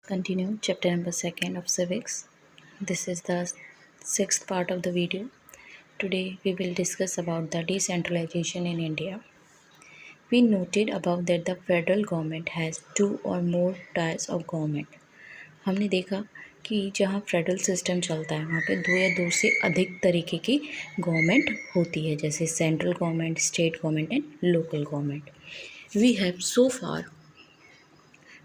Continue chapter number 2 of civics. This is the sixth part of the video. Today we will discuss about the decentralization in India. We noted above that the federal government has two or more tiers of government. हमने देखा कि जहाँ federal system चलता है वहाँ पे दो या दो से अधिक तरीके की गवर्नमेंट होती है, जैसे central government, state government and local government. We have so far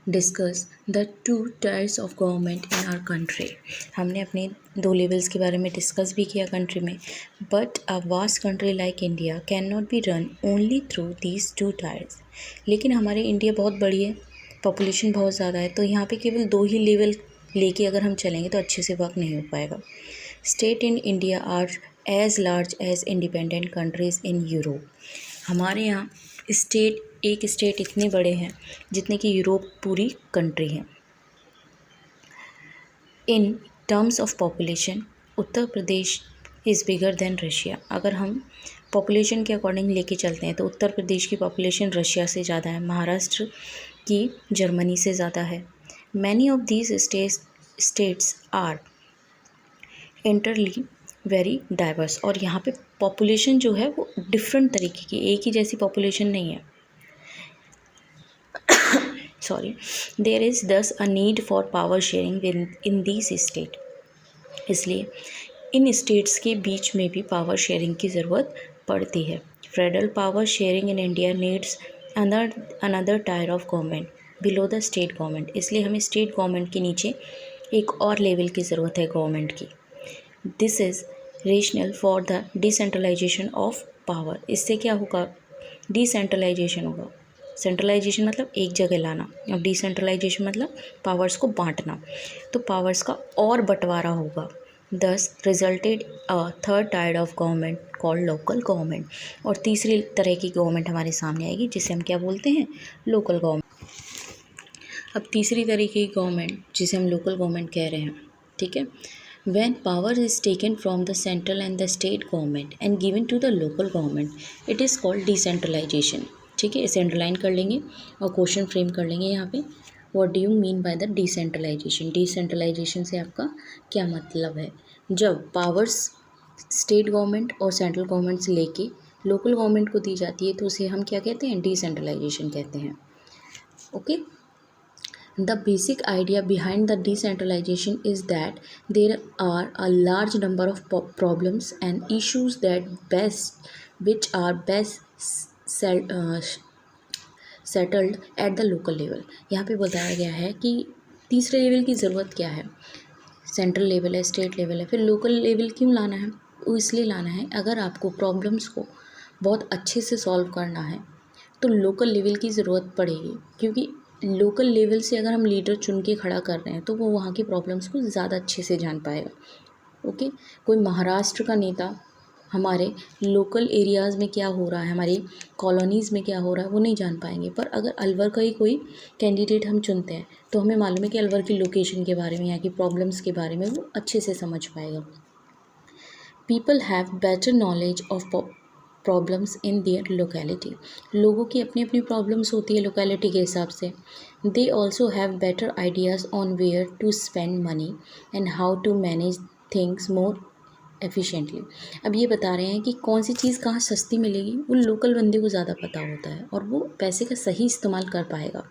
discuss the two tiers of government in our country. हमने अपने दो लेवल्स के बारे में डिस्कस भी किया कंट्री में. But a vast country like India can not be run only through these two tyres. लेकिन हमारे इंडिया बहुत बड़ी है, पॉपुलेशन बहुत ज़्यादा है, तो यहाँ पे केवल दो ही लेवल लेके अगर हम चलेंगे तो अच्छे से वर्क नहीं हो पाएगा. State in India are as large as independent countries in Europe. हमारे यहाँ एक स्टेट इतने बड़े हैं जितने कि यूरोप पूरी कंट्री है. In terms of population Uttar Pradesh is bigger than Russia. अगर हम पॉपुलेशन के अकॉर्डिंग लेके चलते हैं तो उत्तर प्रदेश की पॉपुलेशन रशिया से ज़्यादा है, महाराष्ट्र की जर्मनी से ज़्यादा है. Many of these states are internally very diverse. और यहाँ पे पॉपुलेशन जो है वो डिफरेंट तरीके की, एक ही जैसी पॉपुलेशन नहीं है. देयर इज़ दस a need for power sharing in these state. इसलिए इन स्टेट्स के बीच में भी पावर शेयरिंग की ज़रूरत पड़ती है. Federal power sharing in India needs another tyre of government below the state government. इसलिए हमें स्टेट गवर्नमेंट के नीचे एक और लेवल की ज़रूरत है गवर्नमेंट की. This is rational for the decentralisation of power. इससे क्या होगा? डिसेंट्रलाइजेशन होगा. सेंट्रलाइजेशन मतलब एक जगह लाना और डिसेंट्रलाइजेशन मतलब पावर्स को बांटना. तो पावर्स का और बंटवारा होगा. दस resulted a third tier of government called local government. और तीसरी तरह की गवर्नमेंट हमारे सामने आएगी जिसे हम क्या बोलते हैं? Local government. अब तीसरी तरीके की गवर्नमेंट जिसे हम लोकल गवर्नमेंट कह रहे हैं, ठीक है. When power is taken from the central and the state government and given to the local government, it is called decentralization. ठीक है, इसे अंडरलाइन कर लेंगे और क्वेश्चन फ्रेम कर लेंगे यहाँ पे. What do you mean by the decentralisation? Decentralisation से आपका क्या मतलब है? जब पावर्स स्टेट गवर्नमेंट और सेंट्रल गवर्नमेंट से लेके लोकल गवर्नमेंट को दी जाती है तो उसे हम क्या कहते हैं? डिसेंट्रलाइजेशन कहते हैं. Okay. The basic idea behind the decentralization is that there are a large number of problems and issues which are best settled at the local level. यहाँ पे बताया गया है कि तीसरे लेवल की ज़रूरत क्या है. सेंट्रल लेवल है, स्टेट लेवल है, फिर लोकल लेवल क्यों लाना है? वो इसलिए लाना है अगर आपको प्रॉब्लम्स को बहुत अच्छे से सॉल्व करना है तो लोकल लेवल की ज़रूरत पड़ेगी. क्योंकि लोकल लेवल से अगर हम लीडर चुन के खड़ा कर रहे हैं तो वो वहाँ की प्रॉब्लम्स को ज़्यादा अच्छे से जान पाएगा. ओके. कोई महाराष्ट्र का नेता हमारे लोकल एरियाज़ में क्या हो रहा है, हमारी कॉलोनीज़ में क्या हो रहा है, वो नहीं जान पाएंगे. पर अगर अलवर का ही कोई कैंडिडेट हम चुनते हैं तो हमें मालूम है कि अलवर की लोकेशन के बारे में, यहाँ की प्रॉब्लम्स के बारे में वो अच्छे से समझ पाएगा. People have better knowledge of problems in their locality. लोगों की अपनी अपनी प्रॉब्लम्स होती है लोकेलिटी के हिसाब से. They also have better ideas on where to spend money and how to manage things more efficiently. अब ये बता रहे हैं कि कौन सी चीज़ कहाँ सस्ती मिलेगी, वो लोकल बंदे को ज़्यादा पता होता है और वो पैसे का सही इस्तेमाल कर पाएगा.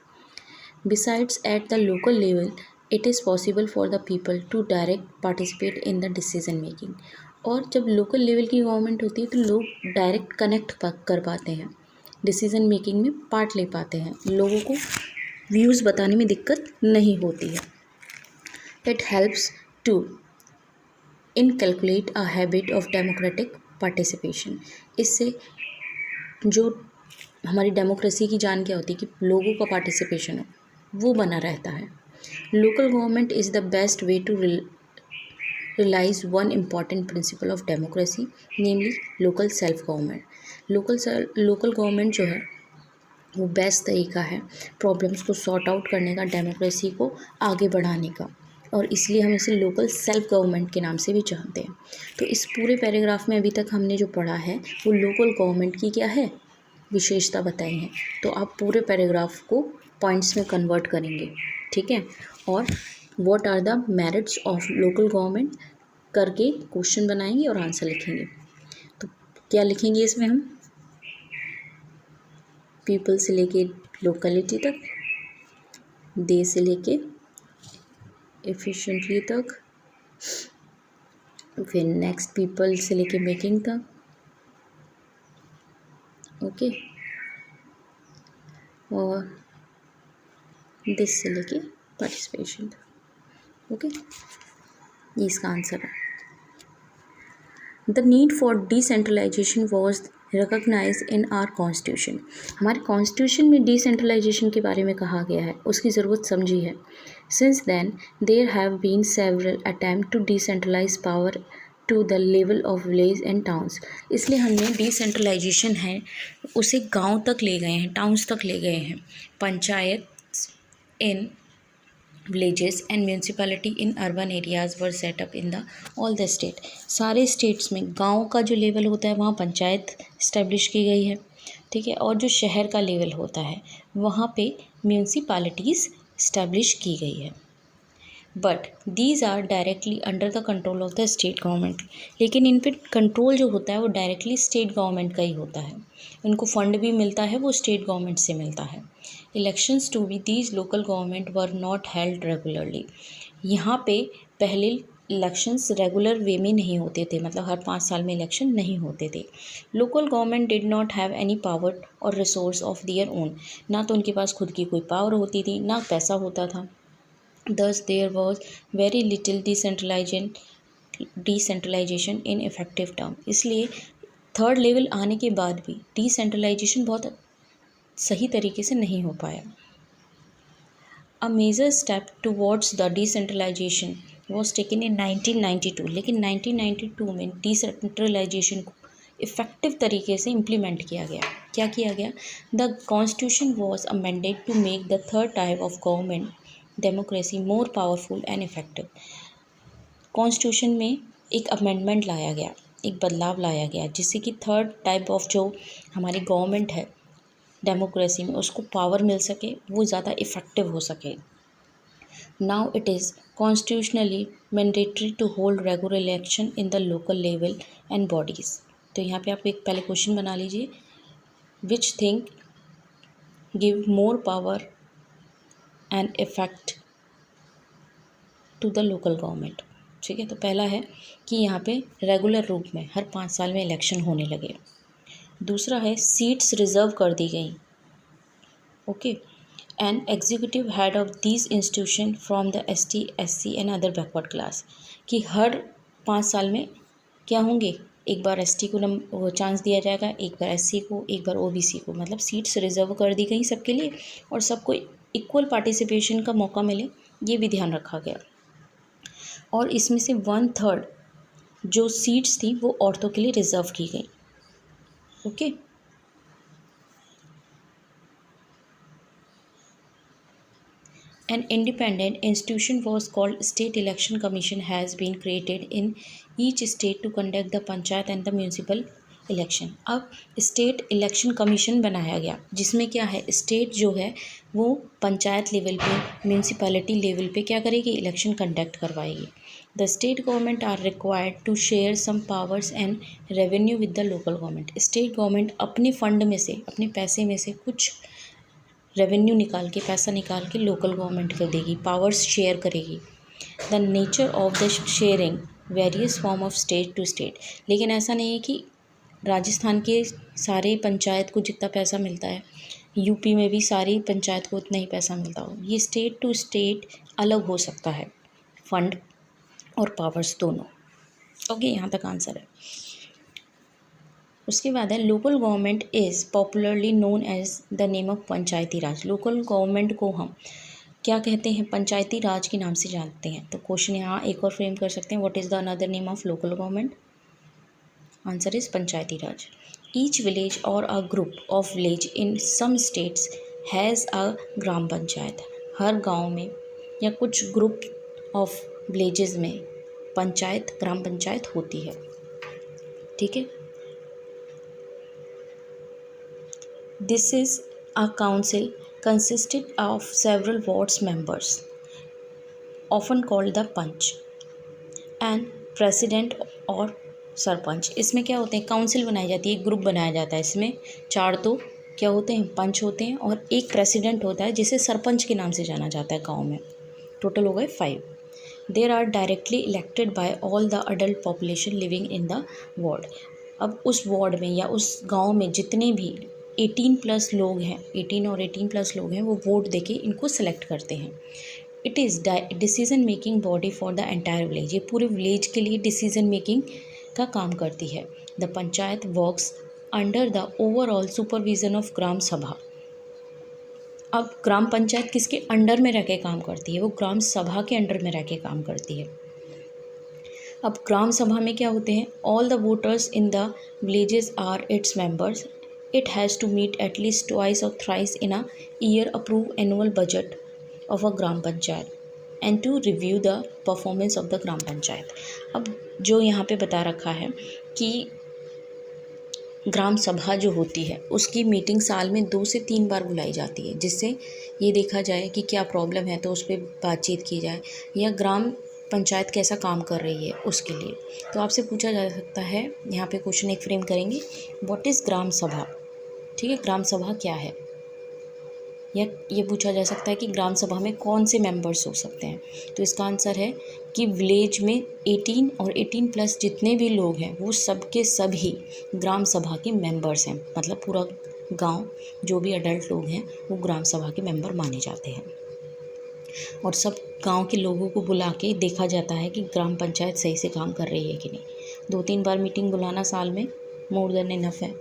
Besides at the local level it is possible for the people to direct participate in the decision making. और जब लोकल लेवल की गवर्नमेंट होती है तो लोग डायरेक्ट कनेक्ट कर पाते हैं, डिसीज़न मेकिंग में पार्ट ले पाते हैं, लोगों को व्यूज़ बताने में दिक्कत नहीं होती है. It helps to inculcate a habit of democratic participation. इससे जो हमारी डेमोक्रेसी की जान क्या होती है कि लोगों का पार्टिसिपेशन हो, वो बना रहता है. Local government is the best way to realize one important principle of democracy, namely local self government. Local government जो है वो बेस्ट तरीका है प्रॉब्लम्स को सॉर्ट आउट करने का, डेमोक्रेसी को आगे बढ़ाने का, और इसलिए हम इसे लोकल सेल्फ गवर्नमेंट के नाम से भी जानते हैं. तो इस पूरे पैराग्राफ में अभी तक हमने जो पढ़ा है वो लोकल गवर्नमेंट की क्या है, विशेषता बताई है. तो आप पूरे पैराग्राफ को पॉइंट्स में कन्वर्ट करेंगे, ठीक है. और what are the merits of local government करके क्वेश्चन बनाएंगे और आंसर लिखेंगे। तो क्या लिखेंगे इसमें हम, पीपल से लेके लोकेलिटी तक, दे से लेके एफिशिएंटली तक, फिर नेक्स्ट पीपल से लेके मेकिंग तक, ओके, और दिस से लेके पार्टिसिपेशन तक, ओके। ये इसका आंसर है। The need for decentralisation was recognise in our constitution. हमारे कॉन्स्टिट्यूशन में डिसेंट्रलाइजेशन के बारे में कहा गया है, उसकी ज़रूरत समझी है। Since then there have been several attempt to decentralise power to the level of village and towns. इसलिए हमने डिसेंट्रलाइजेशन है उसे गांव तक ले गए हैं, टाउन्स तक ले गए हैं। पंचायत इन villages and municipality in urban areas were set up in the all the state। सारे स्टेट्स में गांव का जो लेवल होता है वहाँ पंचायत इस्टेब्लिश की गई है, ठीक है। और जो शहर का लेवल होता है वहाँ पे म्यूनसिपालिटीज़ इस्टेब्लिश की गई है। But these are directly under the control of the state government. लेकिन इन पर कंट्रोल जो होता है वो डायरेक्टली स्टेट गवर्नमेंट का ही होता है। उनको फंड भी मिलता है, वो स्टेट गवर्नमेंट से मिलता है। Elections to be these local government were not held regularly. यहाँ पे पहले इलेक्शंस रेगुलर वे में नहीं होते थे, मतलब हर 5 साल में इलेक्शन नहीं होते थे। Local government did not have any power और रिसोर्स ऑफ देयर ओन। ना तो उनके पास खुद की कोई पावर होती थी, ना पैसा होता था। Thus there was very little decentralization in effective term। इसलिए थर्ड लेवल आने के बाद भी डिसेंट्रलाइजेशन बहुत सही तरीके से नहीं हो पाया। A major step towards the decentralization was taken in 1992। लेकिन 1992 में डिसेंट्रलाइजेशन को इफ़ेक्टिव तरीके से इम्प्लीमेंट किया गया। क्या किया गया? The constitution was amended to make the third type of government democracy more powerful and effective. Constitution में एक अमेंडमेंट लाया गया, एक बदलाव लाया गया, जिससे कि थर्ड टाइप ऑफ जो हमारी गवर्नमेंट है डेमोक्रेसी में उसको पावर मिल सके, वो ज़्यादा इफ़ेक्टिव हो सके। Now it is constitutionally mandatory to hold regular election in the local level and bodies. तो यहाँ पे आप एक पहले क्वेश्चन बना लीजिए, which thing give more power and effect to the local government. ठीक है, तो पहला है कि यहाँ पे रेगुलर रूप में हर 5 साल में इलेक्शन होने लगे। दूसरा है सीट्स रिजर्व कर दी गई, okay, and executive head of these institution from the ST SC and other backward class. कि हर 5 साल में क्या होंगे, एक बार ST को चांस दिया जाएगा, एक बार SC को, एक बार OBC को। मतलब सीट्स रिजर्व कर दी गई सबके लिए और सबको इक्वल पार्टिसिपेशन का मौका मिले, ये भी ध्यान रखा गया। और इसमें से 1/3 जो सीट्स थी वो औरतों के लिए रिजर्व की गई, okay. An independent institution was called State Election Commission has been created in each state to conduct the panchayat and the municipal election. अब स्टेट इलेक्शन कमीशन बनाया गया, जिसमें क्या है, स्टेट जो है वो पंचायत लेवल पे, म्यूनसिपैलिटी लेवल पे क्या करेगी, इलेक्शन कंडक्ट करवाएगी। The state government are required to share some powers and revenue with the local government. State government अपने फंड में से, अपने पैसे में से कुछ रेवेन्यू निकाल के, पैसा निकाल के लोकल गवर्नमेंट को देगी, पावर्स शेयर करेगी। The nature of the sharing varies from of state to state. लेकिन ऐसा नहीं है कि राजस्थान के सारे पंचायत को जितना पैसा मिलता है, यूपी में भी सारी पंचायत को उतना ही पैसा मिलता हो। ये स्टेट टू स्टेट अलग हो सकता है, फंड और पावर्स दोनों, ओके। यहाँ तक आंसर है। उसके बाद है local government is popularly known as the name of Panchayati Raj. Local government को हम क्या कहते हैं, पंचायती राज के नाम से जानते हैं। तो क्वेश्चन यहाँ एक और फ्रेम कर सकते हैं, what is the another name of local government? Answer is Panchayati Raj. Each village or a group of village in some states has a gram panchayat. हर गांव में या कुछ ग्रुप ऑफ विलेजेस में पंचायत, ग्राम पंचायत होती है, ठीक है। This is a council consisted of several wards members। Often called the panch and president और सरपंच। इसमें क्या होते हैं, काउंसिल बनाई जाती है, एक ग्रुप बनाया जाता है। इसमें 4 तो क्या होते हैं, पंच होते हैं और एक प्रेसिडेंट होता है जिसे सरपंच के नाम से जाना जाता है गांव में। टोटल हो गए 5। There are directly elected by all the adult population living in the ward. अब उस वार्ड में या उस गांव में जितने भी 18+ लोग हैं, 18 और 18+ लोग हैं, वो वोट देके इनको सेलेक्ट करते हैं। It is decision making body for the entire village. ये पूरे विलेज के लिए डिसीजन मेकिंग का काम करती है। The panchayat works under the overall supervision of gram sabha. अब ग्राम पंचायत किसके अंडर में रह के काम करती है, वो ग्राम सभा के अंडर में रह के काम करती है। अब ग्राम सभा में क्या होते हैं, all the voters in the villages are its members. It has to meet at least twice or thrice in a year, approve annual budget of a gram panchayat and to review the performance of the gram panchayat. अब जो यहाँ पे बता रखा है कि ग्राम सभा जो होती है उसकी मीटिंग साल में 2 से 3 बार बुलाई जाती है, जिससे ये देखा जाए कि क्या प्रॉब्लम है तो उस पर बातचीत की जाए या ग्राम पंचायत कैसा काम कर रही है उसके लिए। तो आपसे पूछा जा सकता है, यहाँ पे क्वेश्चन एक फ्रेम करेंगे, व्हाट इज़ ग्राम सभा। ठीक है, ग्राम सभा क्या है, या ये पूछा जा सकता है कि ग्राम सभा में कौन से मेंबर्स हो सकते हैं। तो इसका आंसर है कि विलेज में 18 और 18+ जितने भी लोग हैं वो सब के सभी ग्राम सभा के मेंबर्स हैं। मतलब पूरा गांव जो भी अडल्ट लोग हैं वो ग्राम सभा के मेंबर माने जाते हैं। और सब गांव के लोगों को बुला के देखा जाता है कि ग्राम पंचायत सही से काम कर रही है कि नहीं। 2-3 बार मीटिंग बुलाना साल में मोर देन इनफ है।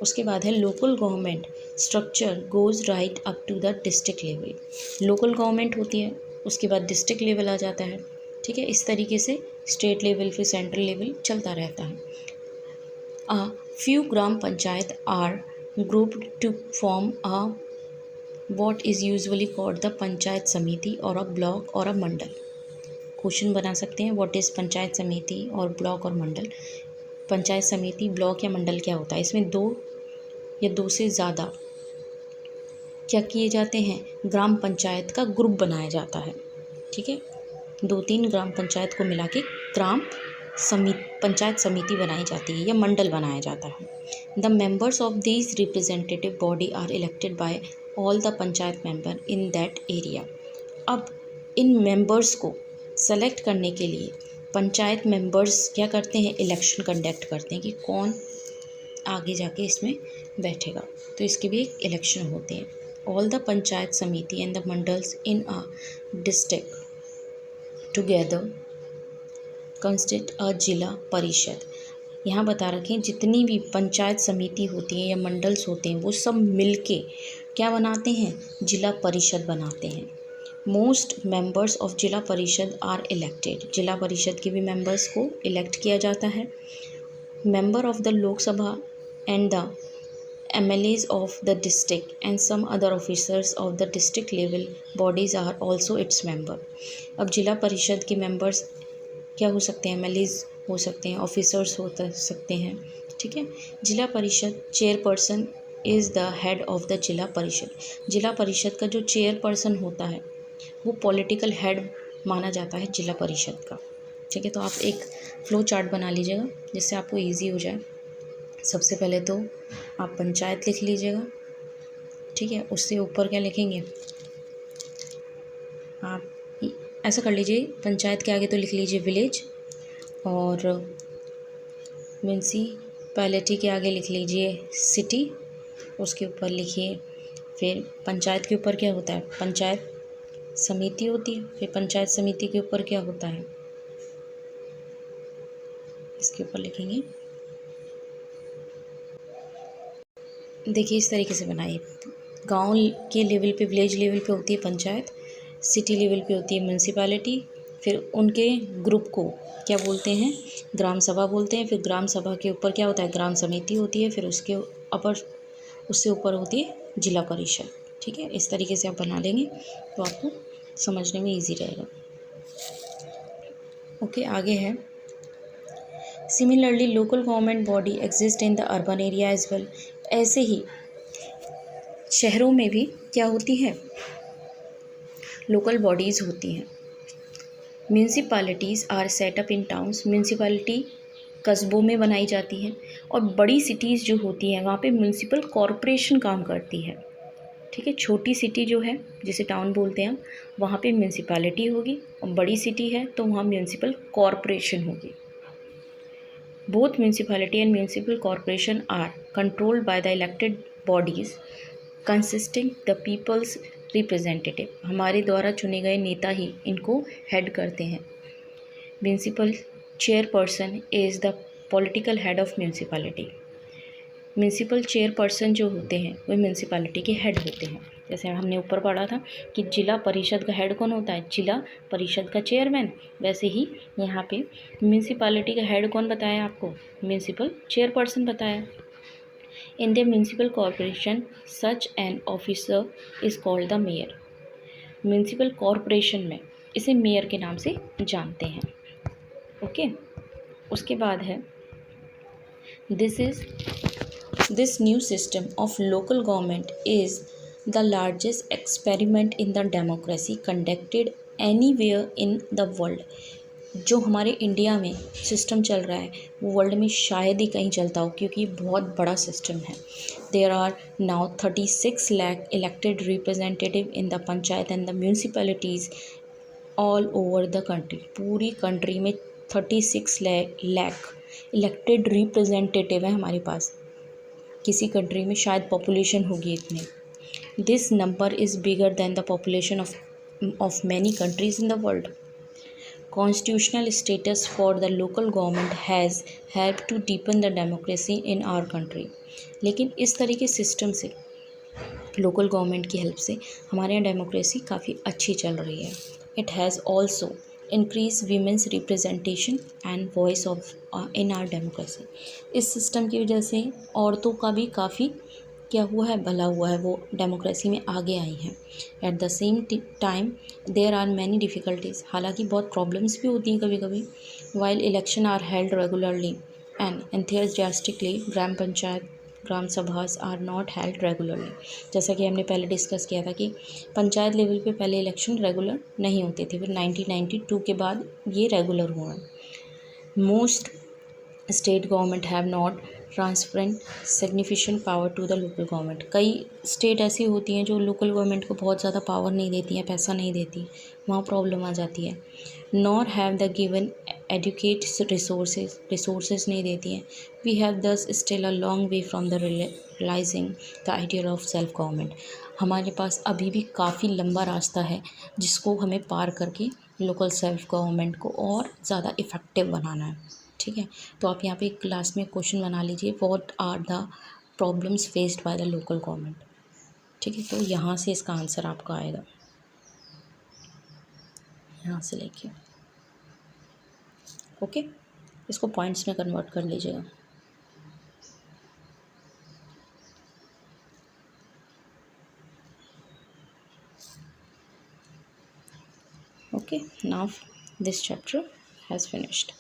उसके बाद है local government structure goes right up to the district level. Local government होती है, उसके बाद डिस्ट्रिक्ट लेवल आ जाता है। ठीक है, इस तरीके से स्टेट लेवल फिर सेंट्रल लेवल चलता रहता है। A few gram panchayat are grouped to form a what is usually called the panchayat samiti और अ ब्लॉक और अ मंडल। क्वेश्चन बना सकते हैं, व्हाट इज़ पंचायत समिति और ब्लॉक और मंडल। पंचायत समिति, ब्लॉक या मंडल क्या होता है। इसमें 2 या 2 से ज़्यादा क्या किए जाते हैं, ग्राम पंचायत का ग्रुप बनाया जाता है। ठीक है, 2-3 ग्राम पंचायत को मिला के पंचायत समिति बनाई जाती है या मंडल बनाया जाता है। The members of this representative body are elected by all the panchayat member in that area. अब इन मेंबर्स को सेलेक्ट करने के लिए पंचायत मेंबर्स क्या करते हैं, इलेक्शन कंडक्ट करते हैं कि कौन आगे जाके इसमें बैठेगा। तो इसके भी एक इलेक्शन होते हैं। ऑल द पंचायत समिति and the mandals in a district together constitute a जिला परिषद। यहाँ बता रखें, जितनी भी पंचायत समिति होती है या मंडल्स होते हैं वो सब मिलके क्या बनाते हैं, जिला परिषद बनाते हैं। मोस्ट मेंबर्स ऑफ जिला परिषद आर इलेक्टेड। जिला परिषद के भी मेंबर्स को इलेक्ट किया जाता है। Member of the Lok Sabha and the MLAs of the district and some other officers of the district level bodies are also its member। अब जिला परिषद के मेंबर्स क्या हो सकते हैं, MLAs हो सकते हैं, ऑफिसर्स हो सकते हैं। ठीक है, जिला परिषद chairperson is the head of the जिला परिषद। जिला परिषद का जो चेयरपर्सन होता है वो पॉलिटिकल हेड माना जाता है जिला परिषद का। ठीक है, तो आप एक फ्लो चार्ट बना लीजिएगा जिससे आपको ईजी हो जाए। सबसे पहले तो आप पंचायत लिख लीजिएगा। ठीक है, उससे ऊपर क्या लिखेंगे, आप ऐसा कर लीजिए, पंचायत के आगे तो लिख लीजिए विलेज, और म्यूनसिपैलिटी के आगे लिख लीजिए सिटी, उसके ऊपर लिखिए, फिर पंचायत के ऊपर क्या होता है, पंचायत समिति होती है, फिर पंचायत समिति के ऊपर क्या होता है, इसके ऊपर लिखेंगे। देखिए इस तरीके से बनाइए। गांव के लेवल पे, विलेज लेवल पे होती है पंचायत, सिटी लेवल पे होती है म्यूनसिपैलिटी, फिर उनके ग्रुप को क्या बोलते हैं, ग्राम सभा बोलते हैं। फिर ग्राम सभा के ऊपर क्या होता है, ग्राम समिति होती है, फिर उससे ऊपर होती है जिला परिषद। ठीक है, इस तरीके से आप बना लेंगे तो आपको समझने में ईजी रहेगा। ओके, आगे है, similarly local government body exist in the urban area as well. ऐसे ही शहरों में भी क्या होती है, लोकल बॉडीज़ होती हैं। Municipalities are set up in towns, municipality कस्बों में बनाई जाती हैं, और बड़ी सिटीज़ जो होती हैं वहाँ पे म्यूनसिपल कॉरपोरेशन काम करती है। ठीक है, छोटी सिटी जो है जिसे टाउन बोलते हैं हम, वहाँ पे म्यूनसिपैलिटी होगी, और बड़ी सिटी है तो वहाँ म्यूनसिपल कॉरपोरेशन होगी। Both municipality and municipal corporation are controlled by the elected bodies consisting the people's representative, हमारे द्वारा चुने गए नेता ही इनको हेड करते हैं। Municipal chairperson is the political head of municipality, municipal chairperson जो होते हैं वो म्यूनसिपैलिटी के हेड होते हैं। जैसे हमने ऊपर पढ़ा था कि जिला परिषद का हेड कौन होता है, जिला परिषद का चेयरमैन, वैसे ही यहाँ पे म्यूनसिपैलिटी का हेड कौन बताया आपको, म्यूनसिपल चेयरपर्सन बताया। In the municipal corporation such an officer is called the mayor, municipal corporation में इसे मेयर के नाम से जानते हैं। ओके, उसके बाद है This new system of local government is the largest experiment in the democracy conducted anywhere in the world। जो हमारे इंडिया में सिस्टम चल रहा है वो वर्ल्ड में शायद ही कहीं चलता हो, क्योंकि बहुत बड़ा सिस्टम है। There are now 36 lakh elected representative in the panchayat and the municipalities all over the country. पूरी कंट्री में 36 लाख इलेक्टेड रिप्रेजेंटेटिव है हमारे पास। किसी कंट्री में शायद पॉपुलेशन होगी इतनी। This number is bigger than the population of many countries in the world. Constitutional status for the local government has help to deepen the democracy in our country. लेकिन इस तरह के सिस्टम से, local government की help से हमारे यहाँ democracy काफ़ी अच्छी चल रही है। It has also increase women's representation and voice of in are democracy. इस सिस्टम की वजह से औरतों का भी काफ़ी क्या हुआ है, भला हुआ है, वो डेमोक्रेसी में आगे आई हैं। At the same time there are many difficulties, हालांकि बहुत प्रॉब्लम्स भी होती हैं कभी कभी। While election are held regularly and enthusiastically, gram sabhas are not held regularly. जैसा कि हमने पहले डिस्कस किया था कि पंचायत लेवल पे पहले इलेक्शन रेगुलर नहीं होते थे, फिर 1992 के बाद ये रेगुलर हुआ। Most state government have not transferred significant power to the local government. कई स्टेट ऐसी होती हैं जो लोकल गवर्नमेंट को बहुत ज़्यादा पावर नहीं देती हैं, पैसा नहीं देती, वहाँ प्रॉब्लम आ जाती है। Nor have the given adequate resources नहीं देती हैं। We have thus still a long way from the realising the ideal of self government. हमारे पास अभी भी काफ़ी लंबा रास्ता है जिसको हमें पार करके लोकल सेल्फ गवर्नमेंट को और ज़्यादा इफ़ेक्टिव बनाना है। ठीक है, तो आप यहाँ पे क्लास में क्वेश्चन बना लीजिए, what are the problems faced by the local government. ठीक है, तो यहाँ से इसका आंसर आपका आएगा, यहाँ से लेके। ओके, इसको पॉइंट्स में कन्वर्ट कर लीजिएगा। Okay, now this chapter has finished.